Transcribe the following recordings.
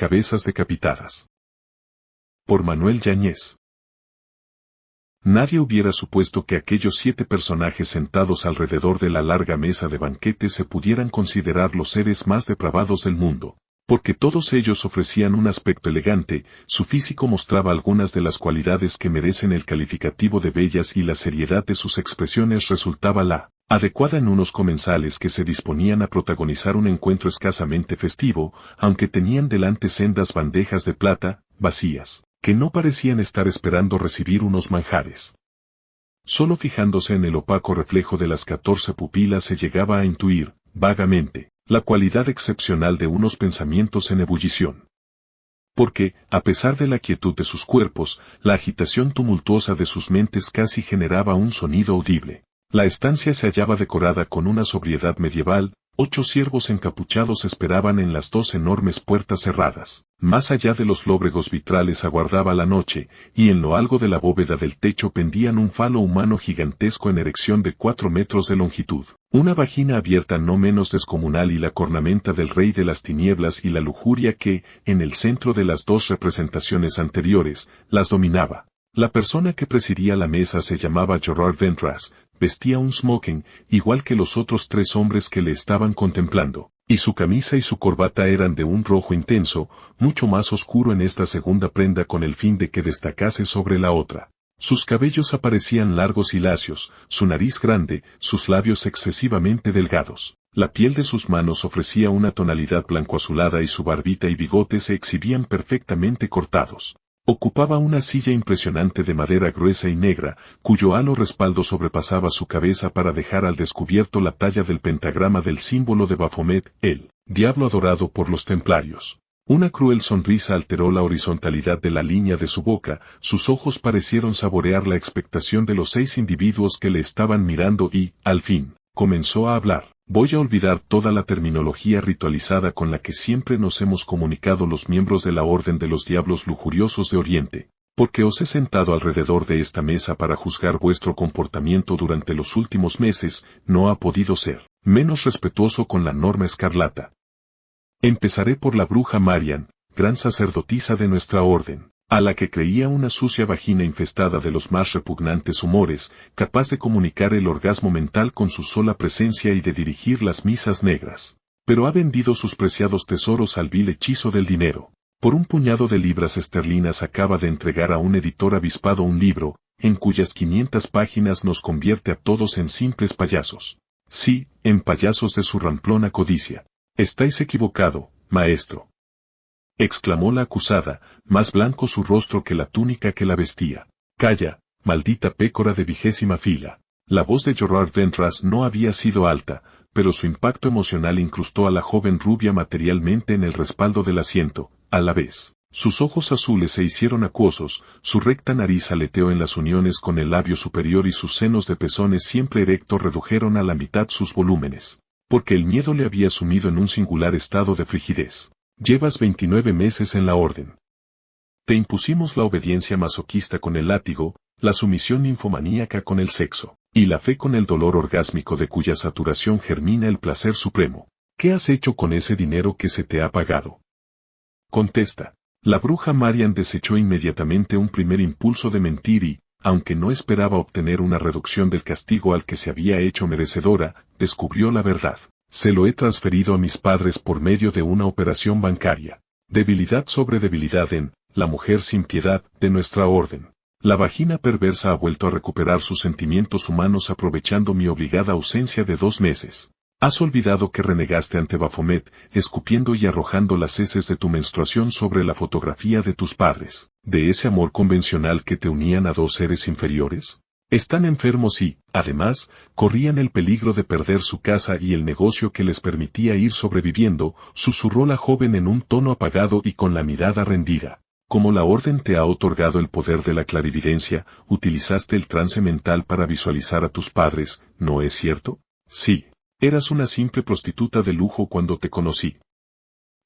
cabezas decapitadas. Por Manuel Yáñez. Nadie hubiera supuesto que aquellos 7 personajes sentados alrededor de la larga mesa de banquete se pudieran considerar los seres más depravados del mundo, porque todos ellos ofrecían un aspecto elegante, su físico mostraba algunas de las cualidades que merecen el calificativo de bellas y la seriedad de sus expresiones resultaba la adecuada en unos comensales que se disponían a protagonizar un encuentro escasamente festivo, aunque tenían delante sendas bandejas de plata, vacías, que no parecían estar esperando recibir unos manjares. Solo fijándose en el opaco reflejo de las 14 pupilas se llegaba a intuir, vagamente, la cualidad excepcional de unos pensamientos en ebullición. Porque, a pesar de la quietud de sus cuerpos, la agitación tumultuosa de sus mentes casi generaba un sonido audible. La estancia se hallaba decorada con una sobriedad medieval, 8 ciervos encapuchados esperaban en las 2 enormes puertas cerradas. Más allá de los lóbregos vitrales aguardaba la noche, y en lo alto de la bóveda del techo pendían un falo humano gigantesco en erección de 4 metros de longitud, una vagina abierta no menos descomunal y la cornamenta del rey de las tinieblas y la lujuria que, en el centro de las 2 representaciones anteriores, las dominaba. La persona que presidía la mesa se llamaba Gerard Ventras, vestía un smoking, igual que los otros 3 hombres que le estaban contemplando, y su camisa y su corbata eran de un rojo intenso, mucho más oscuro en esta segunda prenda con el fin de que destacase sobre la otra. Sus cabellos aparecían largos y lacios, su nariz grande, sus labios excesivamente delgados. La piel de sus manos ofrecía una tonalidad blanco-azulada y su barbita y bigote se exhibían perfectamente cortados. Ocupaba una silla impresionante de madera gruesa y negra, cuyo halo respaldo sobrepasaba su cabeza para dejar al descubierto la talla del pentagrama del símbolo de Baphomet, el diablo adorado por los templarios. Una cruel sonrisa alteró la horizontalidad de la línea de su boca, sus ojos parecieron saborear la expectación de los 6 individuos que le estaban mirando y, al fin, comenzó a hablar. Voy a olvidar toda la terminología ritualizada con la que siempre nos hemos comunicado los miembros de la Orden de los Diablos Lujuriosos de Oriente, porque os he sentado alrededor de esta mesa para juzgar vuestro comportamiento durante los últimos meses, no ha podido ser menos respetuoso con la norma escarlata. Empezaré por la bruja Marian, gran sacerdotisa de nuestra orden, a la que creía una sucia vagina infestada de los más repugnantes humores, capaz de comunicar el orgasmo mental con su sola presencia y de dirigir las misas negras. Pero ha vendido sus preciados tesoros al vil hechizo del dinero. Por un puñado de libras esterlinas acaba de entregar a un editor avispado un libro, en cuyas 500 páginas nos convierte a todos en simples payasos. Sí, en payasos de su ramplona codicia. Estáis equivocado, maestro, exclamó la acusada, más blanco su rostro que la túnica que la vestía. Calla, maldita pécora de 20ª fila. La voz de Gerard Ventras no había sido alta, pero su impacto emocional incrustó a la joven rubia materialmente en el respaldo del asiento, a la vez. Sus ojos azules se hicieron acuosos, su recta nariz aleteó en las uniones con el labio superior y sus senos de pezones siempre erectos redujeron a la mitad sus volúmenes, porque el miedo le había sumido en un singular estado de frigidez. Llevas 29 meses en la orden. Te impusimos la obediencia masoquista con el látigo, la sumisión ninfomaníaca con el sexo, y la fe con el dolor orgásmico de cuya saturación germina el placer supremo. ¿Qué has hecho con ese dinero que se te ha pagado? Contesta. La bruja Marian desechó inmediatamente un primer impulso de mentir y, aunque no esperaba obtener una reducción del castigo al que se había hecho merecedora, descubrió la verdad. Se lo he transferido a mis padres por medio de una operación bancaria. Debilidad sobre debilidad en la mujer sin piedad de nuestra orden. La vagina perversa ha vuelto a recuperar sus sentimientos humanos aprovechando mi obligada ausencia de 2 meses. Has olvidado que renegaste ante Baphomet, escupiendo y arrojando las heces de tu menstruación sobre la fotografía de tus padres, de ese amor convencional que te unían a 2 seres inferiores. Están enfermos y, además, corrían el peligro de perder su casa y el negocio que les permitía ir sobreviviendo, susurró la joven en un tono apagado y con la mirada rendida. Como la orden te ha otorgado el poder de la clarividencia, utilizaste el trance mental para visualizar a tus padres, ¿no es cierto? Sí. Eras una simple prostituta de lujo cuando te conocí.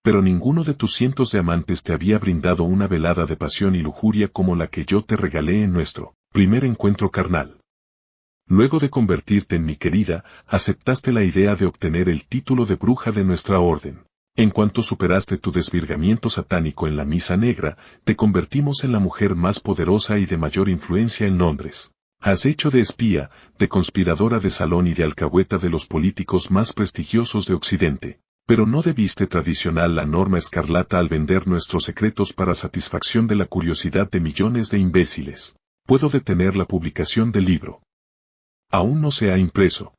Pero ninguno de tus cientos de amantes te había brindado una velada de pasión y lujuria como la que yo te regalé en nuestro primer encuentro carnal. Luego de convertirte en mi querida, aceptaste la idea de obtener el título de bruja de nuestra orden. En cuanto superaste tu desvirgamiento satánico en la Misa Negra, te convertimos en la mujer más poderosa y de mayor influencia en Londres. Has hecho de espía, de conspiradora de salón y de alcahueta de los políticos más prestigiosos de Occidente. Pero no debiste tradicional la norma escarlata al vender nuestros secretos para satisfacción de la curiosidad de millones de imbéciles. Puedo detener la publicación del libro. Aún no se ha impreso.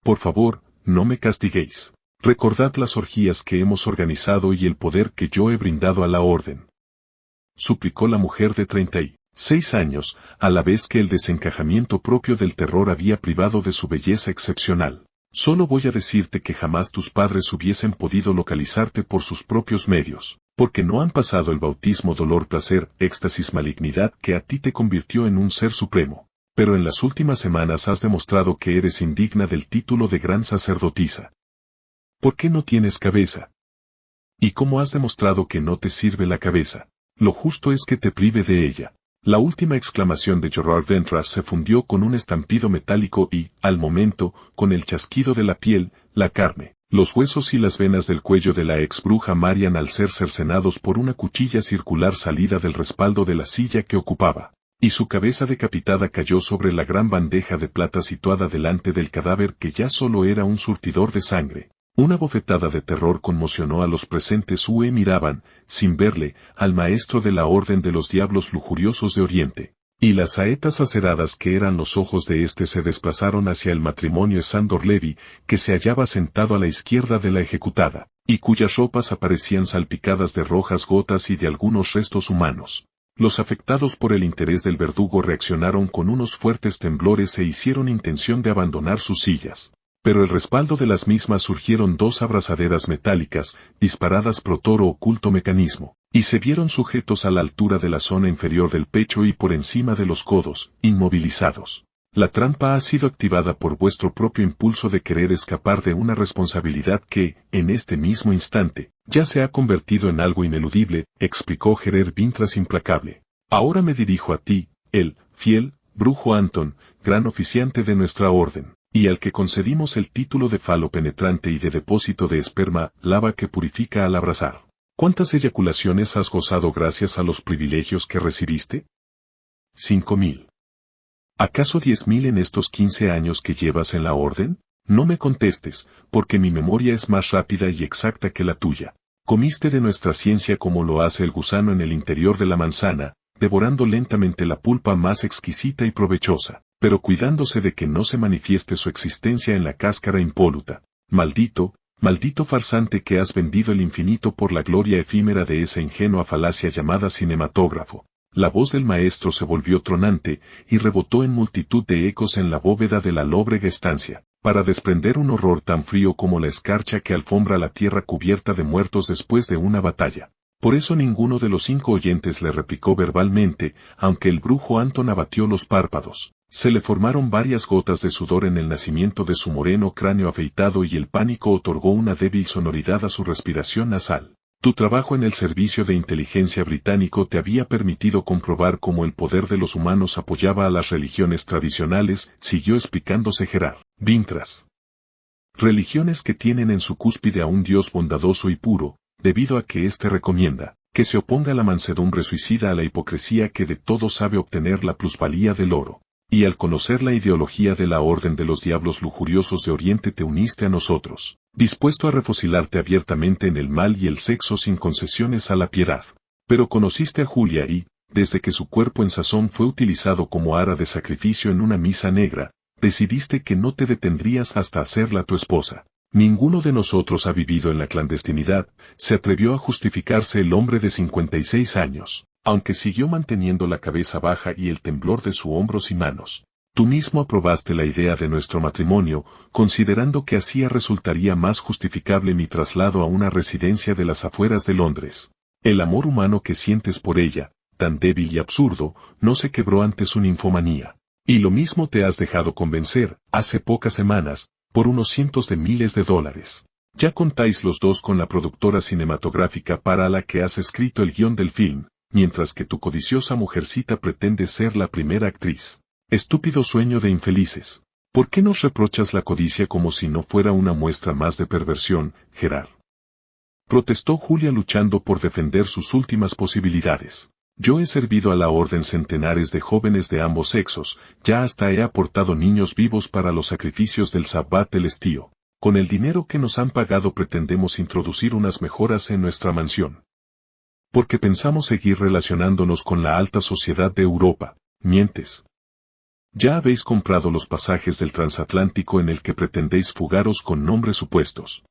Por favor, no me castiguéis. Recordad las orgías que hemos organizado y el poder que yo he brindado a la orden. Suplicó la mujer de 36 años, a la vez que el desencajamiento propio del terror había privado de su belleza excepcional. Solo voy a decirte que jamás tus padres hubiesen podido localizarte por sus propios medios, porque no han pasado el bautismo dolor-placer, éxtasis malignidad que a ti te convirtió en un ser supremo. Pero en las últimas semanas has demostrado que eres indigna del título de gran sacerdotisa. ¿Por qué no tienes cabeza? ¿Y cómo has demostrado que no te sirve la cabeza? Lo justo es que te prive de ella. La última exclamación de Gerard Ventras se fundió con un estampido metálico y, al momento, con el chasquido de la piel, la carne, los huesos y las venas del cuello de la ex bruja Marian al ser cercenados por una cuchilla circular salida del respaldo de la silla que ocupaba. Y su cabeza decapitada cayó sobre la gran bandeja de plata situada delante del cadáver que ya solo era un surtidor de sangre. Una bofetada de terror conmocionó a los presentes miraban, sin verle, al maestro de la Orden de los Diablos Lujuriosos de Oriente. Y las saetas aceradas que eran los ojos de éste se desplazaron hacia el matrimonio Sándor Levy, que se hallaba sentado a la izquierda de la ejecutada, y cuyas ropas aparecían salpicadas de rojas gotas y de algunos restos humanos. Los afectados por el interés del verdugo reaccionaron con unos fuertes temblores e hicieron intención de abandonar sus sillas. Pero el respaldo de las mismas surgieron dos abrazaderas metálicas, disparadas por otro oculto mecanismo, y se vieron sujetos a la altura de la zona inferior del pecho y por encima de los codos, inmovilizados. La trampa ha sido activada por vuestro propio impulso de querer escapar de una responsabilidad que, en este mismo instante, ya se ha convertido en algo ineludible, explicó Gerard Ventras implacable. Ahora me dirijo a ti, el fiel brujo Anton, gran oficiante de nuestra orden, y al que concedimos el título de falo penetrante y de depósito de esperma, lava que purifica al abrazar. ¿Cuántas eyaculaciones has gozado gracias a los privilegios que recibiste? 5.000. ¿Acaso 10.000 en estos 15 años que llevas en la orden? No me contestes, porque mi memoria es más rápida y exacta que la tuya. Comiste de nuestra ciencia como lo hace el gusano en el interior de la manzana, devorando lentamente la pulpa más exquisita y provechosa, pero cuidándose de que no se manifieste su existencia en la cáscara impoluta. Maldito, maldito farsante que has vendido el infinito por la gloria efímera de esa ingenua falacia llamada cinematógrafo. La voz del maestro se volvió tronante y rebotó en multitud de ecos en la bóveda de la lóbrega estancia, para desprender un horror tan frío como la escarcha que alfombra la tierra cubierta de muertos después de una batalla. Por eso ninguno de los 5 oyentes le replicó verbalmente, aunque el brujo Anton abatió los párpados. Se le formaron varias gotas de sudor en el nacimiento de su moreno cráneo afeitado y el pánico otorgó una débil sonoridad a su respiración nasal. Tu trabajo en el servicio de inteligencia británico te había permitido comprobar cómo el poder de los humanos apoyaba a las religiones tradicionales, siguió explicándose Gerard Ventras. Religiones que tienen en su cúspide a un Dios bondadoso y puro, debido a que éste recomienda que se oponga a la mansedumbre suicida, a la hipocresía que de todo sabe obtener la plusvalía del oro. Y al conocer la ideología de la Orden de los Diablos Lujuriosos de Oriente te uniste a nosotros, dispuesto a refocilarte abiertamente en el mal y el sexo sin concesiones a la piedad. Pero conociste a Julia y, desde que su cuerpo en sazón fue utilizado como ara de sacrificio en una misa negra, decidiste que no te detendrías hasta hacerla tu esposa. Ninguno de nosotros ha vivido en la clandestinidad, se atrevió a justificarse el hombre de 56 años, aunque siguió manteniendo la cabeza baja y el temblor de sus hombros y manos. Tú mismo aprobaste la idea de nuestro matrimonio, considerando que así resultaría más justificable mi traslado a una residencia de las afueras de Londres. El amor humano que sientes por ella, tan débil y absurdo, no se quebró ante su ninfomanía. Y lo mismo te has dejado convencer, hace pocas semanas, por unos cientos de miles de dólares. Ya contáis los dos con la productora cinematográfica para la que has escrito el guión del film, mientras que tu codiciosa mujercita pretende ser la primera actriz. Estúpido sueño de infelices. ¿Por qué nos reprochas la codicia como si no fuera una muestra más de perversión, Gerard? protestó Julia luchando por defender sus últimas posibilidades. Yo he servido a la orden centenares de jóvenes de ambos sexos, ya hasta he aportado niños vivos para los sacrificios del Sabbat del estío. Con el dinero que nos han pagado pretendemos introducir unas mejoras en nuestra mansión. Porque pensamos seguir relacionándonos con la alta sociedad de Europa. Mientes. Ya habéis comprado los pasajes del transatlántico en el que pretendéis fugaros con nombres supuestos.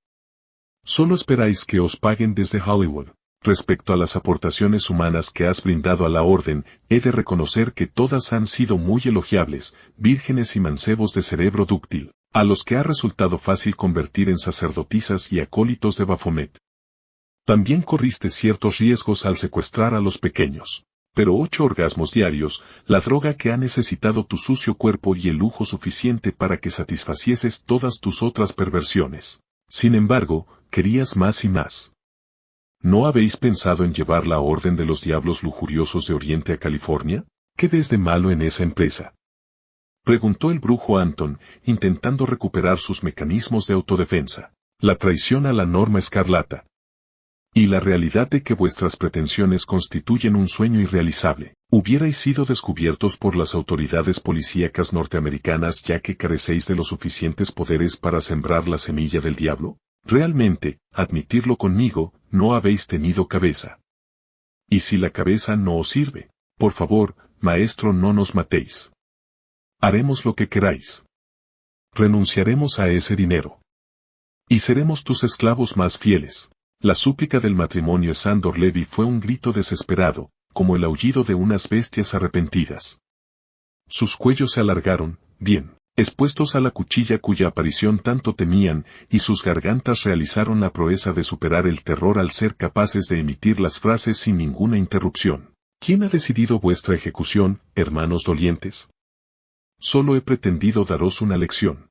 Solo esperáis que os paguen desde Hollywood. Respecto a las aportaciones humanas que has brindado a la orden, he de reconocer que todas han sido muy elogiables, vírgenes y mancebos de cerebro dúctil, a los que ha resultado fácil convertir en sacerdotisas y acólitos de Baphomet. También corriste ciertos riesgos al secuestrar a los pequeños. Pero 8 orgasmos diarios, la droga que ha necesitado tu sucio cuerpo y el lujo suficiente para que satisfacieses todas tus otras perversiones. Sin embargo, querías más y más. ¿No habéis pensado en llevar la orden de los diablos lujuriosos de Oriente a California? ¿Qué ves de malo en esa empresa? Preguntó el brujo Anton, intentando recuperar sus mecanismos de autodefensa. La traición a la norma escarlata. Y la realidad de que vuestras pretensiones constituyen un sueño irrealizable. ¿Hubierais sido descubiertos por las autoridades policíacas norteamericanas ya que carecéis de los suficientes poderes para sembrar la semilla del diablo? Realmente, admitidlo conmigo, no habéis tenido cabeza. Y si la cabeza no os sirve, por favor, maestro, no nos matéis. Haremos lo que queráis. Renunciaremos a ese dinero. Y seremos tus esclavos más fieles. La súplica del matrimonio Sándor Levy fue un grito desesperado, como el aullido de unas bestias arrepentidas. Sus cuellos se alargaron, bien, expuestos a la cuchilla cuya aparición tanto temían, y sus gargantas realizaron la proeza de superar el terror al ser capaces de emitir las frases sin ninguna interrupción. ¿Quién ha decidido vuestra ejecución, hermanos dolientes? Solo he pretendido daros una lección.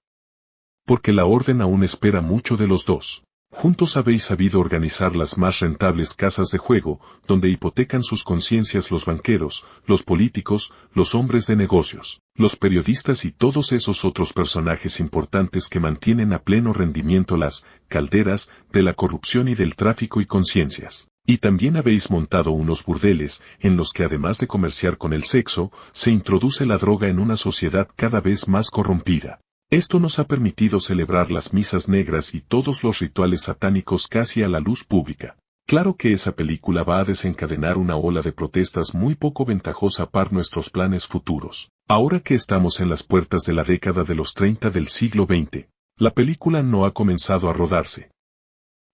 Porque la orden aún espera mucho de los dos. Juntos habéis sabido organizar las más rentables casas de juego, donde hipotecan sus conciencias los banqueros, los políticos, los hombres de negocios, los periodistas y todos esos otros personajes importantes que mantienen a pleno rendimiento las calderas de la corrupción y del tráfico y conciencias. Y también habéis montado unos burdeles, en los que además de comerciar con el sexo, se introduce la droga en una sociedad cada vez más corrompida. Esto nos ha permitido celebrar las misas negras y todos los rituales satánicos casi a la luz pública. Claro que esa película va a desencadenar una ola de protestas muy poco ventajosa para nuestros planes futuros. Ahora que estamos en las puertas de la década de los 30 del siglo XX, la película no ha comenzado a rodarse.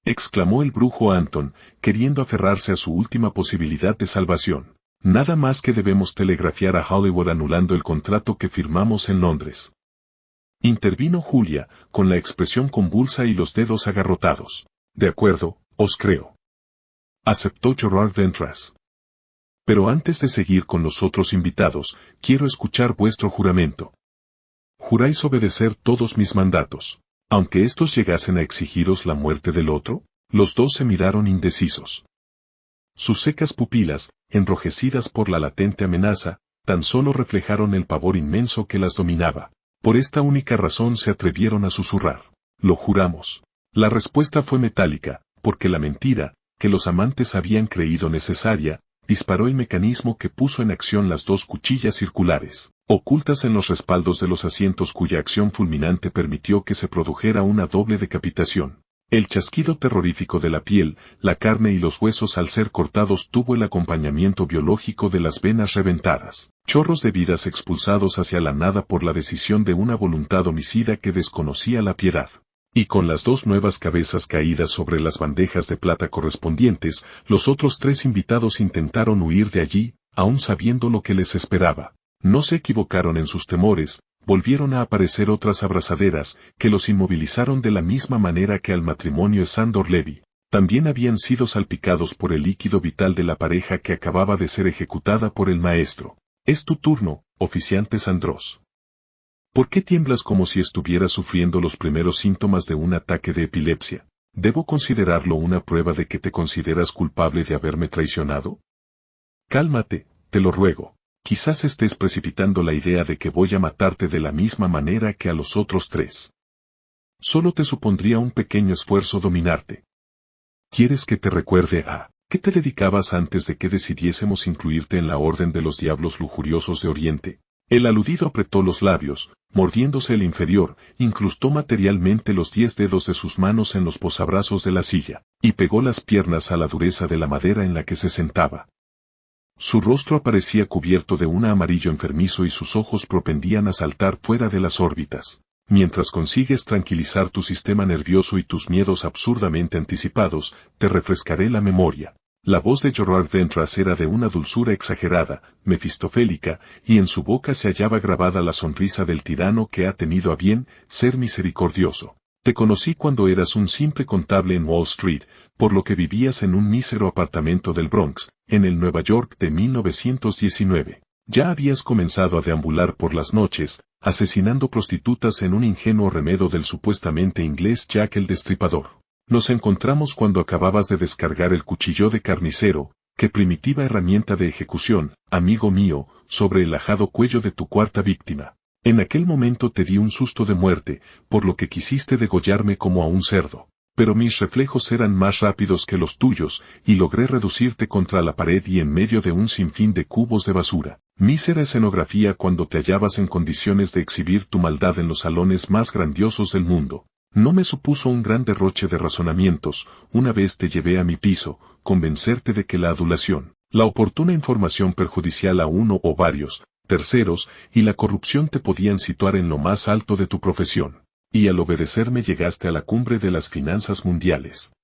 Exclamó el brujo Anton, queriendo aferrarse a su última posibilidad de salvación. Nada más que debemos telegrafiar a Hollywood anulando el contrato que firmamos en Londres. Intervino Julia, con la expresión convulsa y los dedos agarrotados. De acuerdo, os creo. Aceptó Gerard Ventras. Pero antes de seguir con los otros invitados, quiero escuchar vuestro juramento. ¿Juráis obedecer todos mis mandatos, aunque estos llegasen a exigiros la muerte del otro? Los dos se miraron indecisos. Sus secas pupilas, enrojecidas por la latente amenaza, tan solo reflejaron el pavor inmenso que las dominaba. Por esta única razón se atrevieron a susurrar. Lo juramos. La respuesta fue metálica, porque la mentira, que los amantes habían creído necesaria, disparó el mecanismo que puso en acción las dos cuchillas circulares, ocultas en los respaldos de los asientos cuya acción fulminante permitió que se produjera una doble decapitación. El chasquido terrorífico de la piel, la carne y los huesos al ser cortados tuvo el acompañamiento biológico de las venas reventadas, chorros de vidas expulsados hacia la nada por la decisión de una voluntad homicida que desconocía la piedad. Y con las dos nuevas cabezas caídas sobre las bandejas de plata correspondientes, los otros 3 invitados intentaron huir de allí, aún sabiendo lo que les esperaba. No se equivocaron en sus temores. Volvieron a aparecer otras abrazaderas, que los inmovilizaron de la misma manera que al matrimonio Sándor Levy. También habían sido salpicados por el líquido vital de la pareja que acababa de ser ejecutada por el maestro. Es tu turno, oficiante Sandros. ¿Por qué tiemblas como si estuvieras sufriendo los primeros síntomas de un ataque de epilepsia? ¿Debo considerarlo una prueba de que te consideras culpable de haberme traicionado? Cálmate, te lo ruego. Quizás estés precipitando la idea de que voy a matarte de la misma manera que a los otros 3. Solo te supondría un pequeño esfuerzo dominarte. ¿Quieres que te recuerde a qué te dedicabas antes de que decidiésemos incluirte en la orden de los diablos lujuriosos de Oriente? El aludido apretó los labios, mordiéndose el inferior, incrustó materialmente los 10 dedos de sus manos en los posabrazos de la silla, y pegó las piernas a la dureza de la madera en la que se sentaba. Su rostro aparecía cubierto de un amarillo enfermizo y sus ojos propendían a saltar fuera de las órbitas. Mientras consigues tranquilizar tu sistema nervioso y tus miedos absurdamente anticipados, te refrescaré la memoria. La voz de Gerard Ventras era de una dulzura exagerada, mefistofélica, y en su boca se hallaba grabada la sonrisa del tirano que ha tenido a bien ser misericordioso. Te conocí cuando eras un simple contable en Wall Street, por lo que vivías en un mísero apartamento del Bronx, en el Nueva York de 1919. Ya habías comenzado a deambular por las noches, asesinando prostitutas en un ingenuo remedo del supuestamente inglés Jack el Destripador. Nos encontramos cuando acababas de descargar el cuchillo de carnicero, que primitiva herramienta de ejecución, amigo mío, sobre el ajado cuello de tu cuarta víctima. En aquel momento te di un susto de muerte, por lo que quisiste degollarme como a un cerdo. Pero mis reflejos eran más rápidos que los tuyos, y logré reducirte contra la pared y en medio de un sinfín de cubos de basura. Mísera escenografía cuando te hallabas en condiciones de exhibir tu maldad en los salones más grandiosos del mundo. No me supuso un gran derroche de razonamientos, una vez te llevé a mi piso, convencerte de que la adulación, la oportuna información perjudicial a uno o varios terceros, y la corrupción te podían situar en lo más alto de tu profesión. Y al obedecerme llegaste a la cumbre de las finanzas mundiales.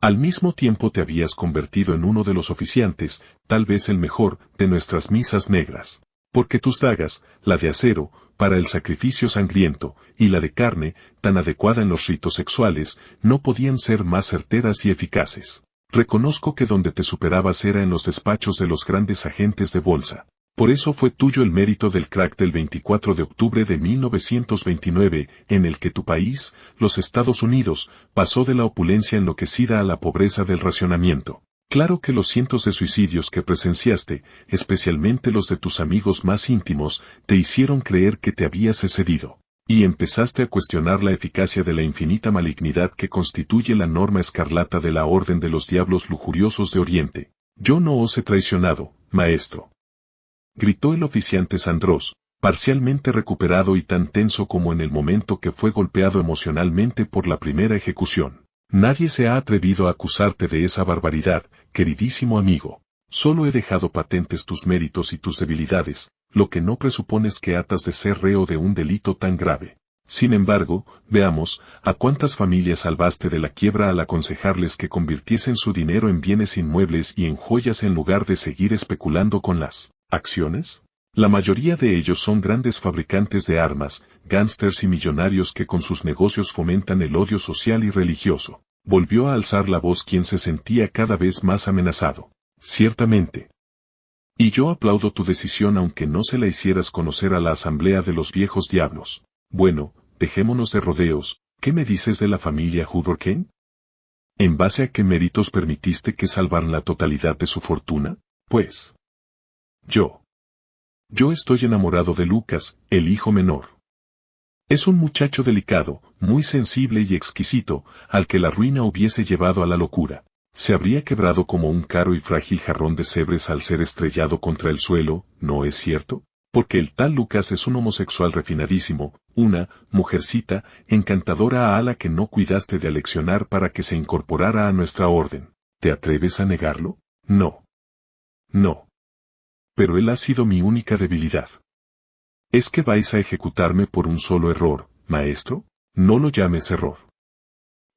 Al mismo tiempo te habías convertido en uno de los oficiantes, tal vez el mejor, de nuestras misas negras. Porque tus dagas, la de acero, para el sacrificio sangriento, y la de carne, tan adecuada en los ritos sexuales, no podían ser más certeras y eficaces. Reconozco que donde te superabas era en los despachos de los grandes agentes de bolsa. Por eso fue tuyo el mérito del crack del 24 de octubre de 1929, en el que tu país, los Estados Unidos, pasó de la opulencia enloquecida a la pobreza del racionamiento. Claro que los cientos de suicidios que presenciaste, especialmente los de tus amigos más íntimos, te hicieron creer que te habías excedido. Y empezaste a cuestionar la eficacia de la infinita malignidad que constituye la norma escarlata de la Orden de los Diablos Lujuriosos de Oriente. Yo no os he traicionado, maestro. Gritó el oficiante Sandros, parcialmente recuperado y tan tenso como en el momento que fue golpeado emocionalmente por la primera ejecución. Nadie se ha atrevido a acusarte de esa barbaridad, queridísimo amigo. Solo he dejado patentes tus méritos y tus debilidades, lo que no presupones que atas de ser reo de un delito tan grave. Sin embargo, veamos, ¿a cuántas familias salvaste de la quiebra al aconsejarles que convirtiesen su dinero en bienes inmuebles y en joyas en lugar de seguir especulando con las acciones? La mayoría de ellos son grandes fabricantes de armas, gángsters y millonarios que con sus negocios fomentan el odio social y religioso. Volvió a alzar la voz quien se sentía cada vez más amenazado. Ciertamente. Y yo aplaudo tu decisión aunque no se la hicieras conocer a la asamblea de los viejos diablos. Bueno, dejémonos de rodeos, ¿qué me dices de la familia Hurricane? ¿En base a qué méritos permitiste que salvaran la totalidad de su fortuna? Pues. Yo estoy enamorado de Lucas, el hijo menor. Es un muchacho delicado, muy sensible y exquisito, al que la ruina hubiese llevado a la locura. Se habría quebrado como un caro y frágil jarrón de Sèvres al ser estrellado contra el suelo, ¿no es cierto? Porque el tal Lucas es un homosexual refinadísimo, una mujercita encantadora a la que no cuidaste de aleccionar para que se incorporara a nuestra orden. ¿Te atreves a negarlo? No. No. Pero él ha sido mi única debilidad. ¿Es que vais a ejecutarme por un solo error, maestro? No lo llames error.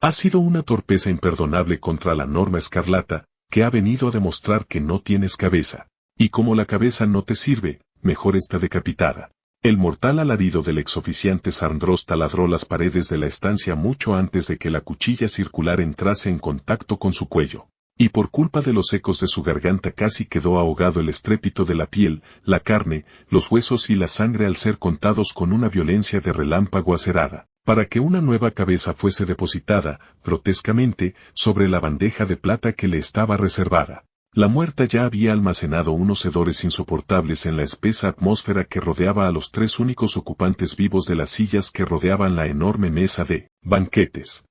Ha sido una torpeza imperdonable contra la norma escarlata, que ha venido a demostrar que no tienes cabeza. Y como la cabeza no te sirve, mejor está decapitada. El mortal alarido del exoficiante Sandros taladró las paredes de la estancia mucho antes de que la cuchilla circular entrase en contacto con su cuello. Y por culpa de los ecos de su garganta casi quedó ahogado el estrépito de la piel, la carne, los huesos y la sangre al ser contados con una violencia de relámpago acerada, para que una nueva cabeza fuese depositada, grotescamente, sobre la bandeja de plata que le estaba reservada. La muerta ya había almacenado unos hedores insoportables en la espesa atmósfera que rodeaba a los tres únicos ocupantes vivos de las sillas que rodeaban la enorme mesa de banquetes.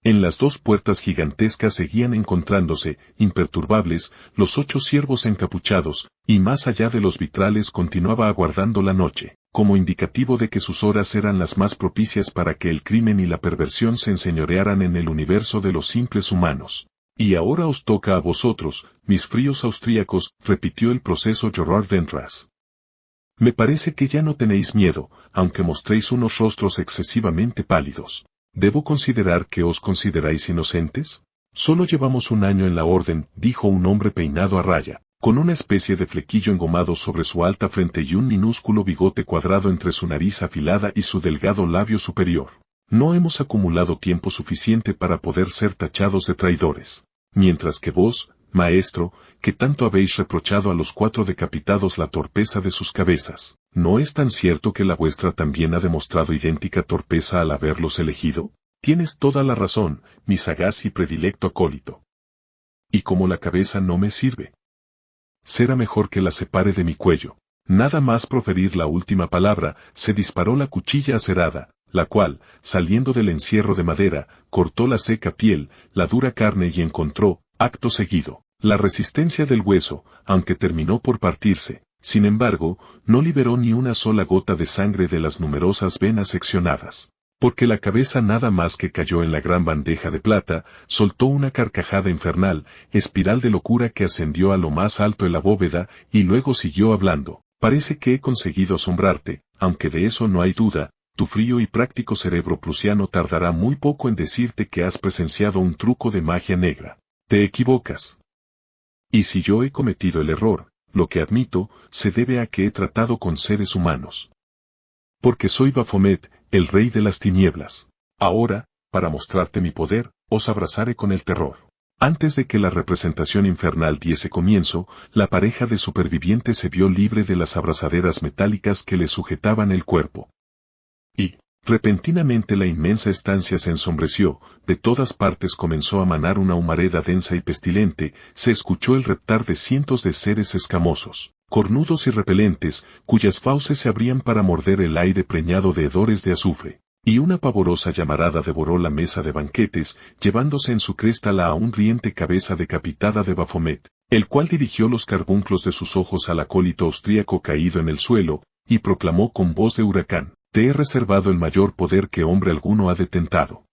En las dos puertas gigantescas seguían encontrándose, imperturbables, los 8 ciervos encapuchados, y más allá de los vitrales continuaba aguardando la noche, como indicativo de que sus horas eran las más propicias para que el crimen y la perversión se enseñorearan en el universo de los simples humanos. Y ahora os toca a vosotros, mis fríos austríacos, repitió el proceso Gerard Ventras. Me parece que ya no tenéis miedo, aunque mostréis unos rostros excesivamente pálidos. ¿Debo considerar que os consideráis inocentes? Solo llevamos un año en la orden, dijo un hombre peinado a raya, con una especie de flequillo engomado sobre su alta frente y un minúsculo bigote cuadrado entre su nariz afilada y su delgado labio superior. No hemos acumulado tiempo suficiente para poder ser tachados de traidores. Mientras que vos, maestro, que tanto habéis reprochado a los 4 decapitados la torpeza de sus cabezas, ¿no es tan cierto que la vuestra también ha demostrado idéntica torpeza al haberlos elegido? Tienes toda la razón, mi sagaz y predilecto acólito. ¿Y como la cabeza no me sirve? Será mejor que la separe de mi cuello. Nada más proferir la última palabra, se disparó la cuchilla acerada, la cual, saliendo del encierro de madera, cortó la seca piel, la dura carne y encontró, acto seguido, la resistencia del hueso, aunque terminó por partirse. Sin embargo, no liberó ni una sola gota de sangre de las numerosas venas seccionadas. Porque la cabeza nada más que cayó en la gran bandeja de plata, soltó una carcajada infernal, espiral de locura que ascendió a lo más alto de la bóveda, y luego siguió hablando. Parece que he conseguido asombrarte, aunque de eso no hay duda. Tu frío y práctico cerebro prusiano tardará muy poco en decirte que has presenciado un truco de magia negra. Te equivocas. Y si yo he cometido el error, lo que admito, se debe a que he tratado con seres humanos. Porque soy Baphomet, el rey de las tinieblas. Ahora, para mostrarte mi poder, os abrazaré con el terror. Antes de que la representación infernal diese comienzo, la pareja de supervivientes se vio libre de las abrazaderas metálicas que le sujetaban el cuerpo. Y, repentinamente la inmensa estancia se ensombreció, de todas partes comenzó a manar una humareda densa y pestilente, se escuchó el reptar de cientos de seres escamosos, cornudos y repelentes, cuyas fauces se abrían para morder el aire preñado de hedores de azufre. Y una pavorosa llamarada devoró la mesa de banquetes, llevándose en su cresta la aún riente cabeza decapitada de Baphomet, el cual dirigió los carbunclos de sus ojos al acólito austríaco caído en el suelo, y proclamó con voz de huracán: te he reservado el mayor poder que hombre alguno ha detentado.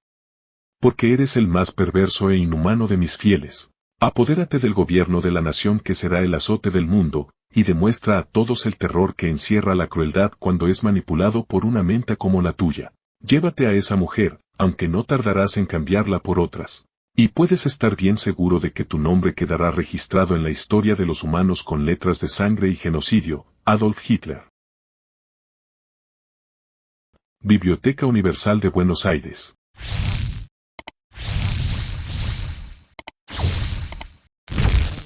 Porque eres el más perverso e inhumano de mis fieles. Apodérate del gobierno de la nación que será el azote del mundo, y demuestra a todos el terror que encierra la crueldad cuando es manipulado por una mente como la tuya. Llévate a esa mujer, aunque no tardarás en cambiarla por otras. Y puedes estar bien seguro de que tu nombre quedará registrado en la historia de los humanos con letras de sangre y genocidio. Adolf Hitler. Biblioteca Universal de Buenos Aires.